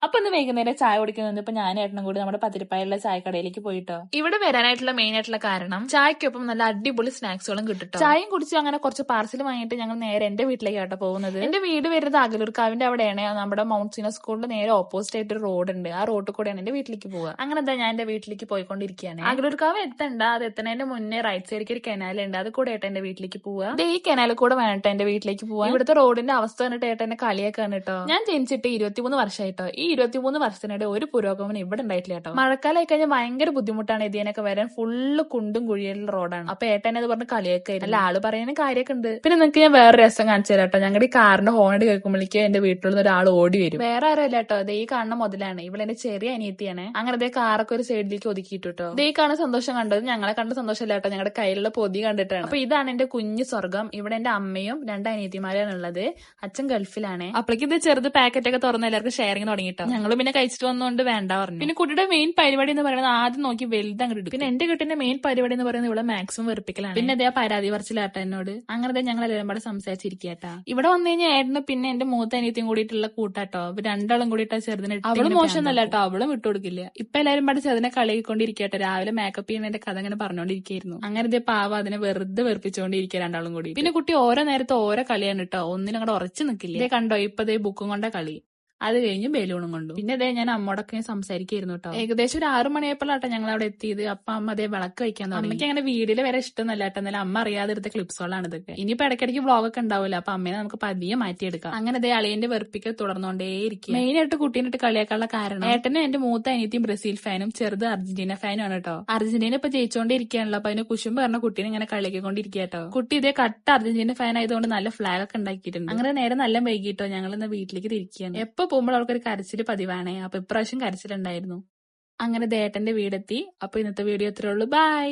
അപ്പൊ ഇന്ന് വൈകുന്നേരം ചായ കുടിക്കുന്നത് ഇപ്പൊ ഞാനും ഏട്ടനും കൂടി നമ്മുടെ പത്തിരിപ്പായുള്ള ചായക്കടയിലേക്ക് പോയിട്ടോ. ഇവിടെ വരാനായിട്ടുള്ള മെയിൻ ആയിട്ടുള്ള കാരണം ചായക്കൊപ്പം നല്ല അടിപൊളി സ്നാക്സുകളും കിട്ടും. ചായയും കുടിച്ചു അങ്ങനെ കുറച്ച് പാർസൽ വാങ്ങിയിട്ട് ഞങ്ങൾ നേരെ എന്റെ വീട്ടിലേക്കാട്ടോ പോകുന്നത്. എന്റെ വീട് വരുന്നത് അകലൂർക്കാവിന്റെ അവിടെയാണ്. നമ്മുടെ മൗണ്ട് സീന സ്കൂളിന്റെ നേരെ ഓപ്പോസിറ്റ് ആയിട്ട് ഒരു റോഡ് ഉണ്ട്. ആ റോഡ് കൂടെയാണ് എന്റെ വീട്ടിലേക്ക് പോവുക. അങ്ങനെ എന്താ ഞാൻ എന്റെ വീട്ടിലേക്ക് പോയിക്കൊണ്ടിരിക്കുകയാണ്. അകലൂർക്കാവ് എത്തണ്ട, അത് എത്തുന്നതിന്റെ മുന്നേ റൈറ്റ് സൈഡിലേക്ക് ഒരു കനാൽ ഉണ്ട്. അത് കൂടെ ഏട്ടൻ എന്റെ വീട്ടിലേക്ക് പോവുക. ഈ കനാലിൽ കൂടെ വേണിട്ട് എന്റെ വീട്ടിലേക്ക് പോവാൻ. ഇവിടുത്തെ റോഡിന്റെ അവസ്ഥ കണ്ടിട്ട് ഏട്ടൻ എന്നെ കളിയാക്കാണ് കേട്ടോ. ഞാൻ ജനിച്ചിട്ട് 23 വർഷമായിട്ടോ. ഈ 23 വർഷത്തിനിടെ ഒരു പുരോഗമനം ഇവിടെ ഉണ്ടായിട്ടില്ല കേട്ടോ. മഴക്കാലമായി കഴിഞ്ഞാൽ ഭയങ്കര ബുദ്ധിമുട്ടാണ് ഇതിനൊക്കെ വരാൻ. ഫുള്ള് കുണ്ടും കുഴിയുള്ള റോഡാണ്. അപ്പൊ ഏട്ടൻ അത് പറഞ്ഞ് കളിയാക്കായിരുന്നു. അല്ല, ആള് പറയാനും കാര്യമൊക്കെ ഉണ്ട്. പിന്നെ നിങ്ങൾക്ക് ഞാൻ വേറെ രസം കാണിച്ചു തരാം കേട്ടോ. ഞങ്ങളുടെ ഈ കാറിന്റെ ഹോൺ കേൾക്കുമ്പോഴേക്കും എന്റെ വീട്ടിലുള്ള ഒരാൾ ഓടി വരും. വേറെ ആരും അല്ല കേട്ടോ, ഈ കാണുന്ന മുതലാണ്. ഇവിടെ എന്റെ ചെറിയ അനിയത്തിയാണ്. അങ്ങനെ അതേ കാറൊക്കെ ഒരു സൈഡിലേക്ക് ഒതുക്കിയിട്ടു കേട്ടോ. ഈ കാണുന്ന സന്തോഷം കണ്ടത് ഞങ്ങളെ കണ്ട സന്തോഷമല്ല കേട്ടോ, ഞങ്ങളുടെ കയ്യിലുള്ള പൊതി കണ്ടിട്ടാണ്. അപ്പൊ ഇതാണ് എന്റെ കുഞ്ഞു സ്വർഗം. ഇവിടെ എന്റെ അമ്മയും 2 അനിയത്തിമാരാണ് ഉള്ളത്. അച്ഛൻ ഗൾഫിലാണ്. അപ്പോഴേക്കും ഇത് ചെറുത് പാക്കറ്റ് ഒക്കെ തുറന്ന് എല്ലാവർക്കും ഷെയറിങ് തുടങ്ങിട്ടോ. ഞങ്ങൾ പിന്നെ കഴിച്ചിട്ട് വന്നുകൊണ്ട് വേണ്ട പറഞ്ഞു. പിന്നെ കുട്ടിയുടെ മെയിൻ പരിപാടി എന്ന് പറയുന്നത് ആദ്യം നോക്കി വലുത് അങ്ങോട്ട് ഇടും. പിന്നെ എന്റെ കുട്ടിന്റെ മെയിൻ പരിപാടി എന്ന് പറയുന്നത് ഇവിടെ മാക്സിമം വെറുപ്പിക്കലാണ്. പിന്നെ അതേ പരാതി പറിച്ചിലാട്ട എന്നോട്. അങ്ങനെ ഞങ്ങൾ എല്ലാവരും കൂടെ സംസാരിച്ചിരിക്കട്ടാ. ഇവിടെ വന്നു കഴിഞ്ഞാൽ ഏട്ടന് പിന്നെ എന്റെ മൂത്ത അനിയത്തിയും കൂടിയിട്ടുള്ള കൂട്ടാട്ടോ. രണ്ടാളും കൂടിയിട്ട് ചെറുതിനെ അവള് മോശമൊന്നല്ല കേട്ടോ, അവളും വിട്ടുകൊടുക്കില്ല. ഇപ്പൊ എല്ലാവരും പാടെ ചെറുതിനെ കളിക്കൊണ്ടിരിക്കട്ടെ. രാവിലെ മേക്കപ്പ് ചെയ്യുന്നതിന്റെ കഥ അങ്ങനെ പറഞ്ഞോണ്ടിരിക്കുന്നു. അങ്ങനെ ഇതേ പാവ അതിനെ വെറുതെ വെറുപ്പിച്ചുകൊണ്ടിരിക്കുക രണ്ടാളും കൂടി. പിന്നെ കുട്ടി ഓരോ നേരത്തെ ഓരോ കളിയാണ് കേട്ടോ, ഒന്നിനും അങ്ങോട്ട് ഉറച്ചു നിൽക്കില്ല. ഇതേ കണ്ടോ ഇപ്പൊ ഇതേ ബുക്കും കൊണ്ട കളി. അത് കഴിഞ്ഞ് ബലൂണും കൊണ്ടു. പിന്നെ അതേ ഞാൻ അമ്മോടൊക്കെ സംസാരിക്കായിരുന്നു കേട്ടോ. ഏകദേശം ഒരു 6 മണിയായപ്പോഴാട്ടോ ഞങ്ങൾ അവിടെ എത്തിയത്. അപ്പൊ അമ്മ അതേ വിളക്ക് വയ്ക്കാൻ തുടങ്ങി. അമ്മയ്ക്ക് അങ്ങനെ വീഡിയോയിൽ വരെ ഇഷ്ടമൊന്നല്ല കേട്ടോ, എന്നാലും അമ്മ അറിയാതെ എടുത്ത ക്ലിപ്സുകളാണ് ഇതൊക്കെ. ഇനിയിപ്പോ ഇടയ്ക്കിടയ്ക്ക് വ്ളോഗൊക്കെ ഉണ്ടാവില്ല. അപ്പൊ അമ്മയെ നമുക്ക് പതിയെ മാറ്റിയെടുക്കാം. അങ്ങനെ അതേ അളിയന്റെ വെറുപ്പിക്കൽ തുടർന്നുകൊണ്ടേയിരിക്കും. മെയിൻ ആയിട്ട് കുട്ടീനെ കളിയാക്കാനുള്ള കാരണം ഏട്ടനും എന്റെ മൂത്ത അനിയത്തിയും ബ്രസീൽ ഫാനും ചെറുത് അർജന്റീന ഫാനും ആണ് കേട്ടോ. അർജന്റീന ഇപ്പൊ ജയിച്ചോണ്ടിരിക്കുകയാണല്ലോ. അപ്പൊ അതിന് കുശുമ്പ് പറഞ്ഞ കുട്ടീനെ ഇങ്ങനെ കളിയാക്കിക്കൊണ്ടിരിക്കുക കേട്ടോ. കുട്ടി ഇതേ കട്ട അർജന്റീന ഫാൻ ആയതുകൊണ്ട് നല്ല ഫ്ലാഗ് ഒക്കെ ഉണ്ടാക്കിയിട്ടുണ്ട്. അങ്ങനെ നേരെ നല്ല വൈകിട്ടോ ഞങ്ങൾ ഇന്ന് വീട്ടിലേക്ക് തിരിക്കുകയാണ്. എപ്പോ പോകുമ്പോൾ അവൾക്കൊരു കരച്ചില് പതിവാണേ. അപ്പൊ ഇപ്രാവശ്യം കരച്ചിലുണ്ടായിരുന്നു. അങ്ങനെ ഏട്ടന്റെ വീടെത്തി. അപ്പൊ ഇന്നത്തെ വീഡിയോ ഇത്രേ ഉള്ളൂ. ബൈ.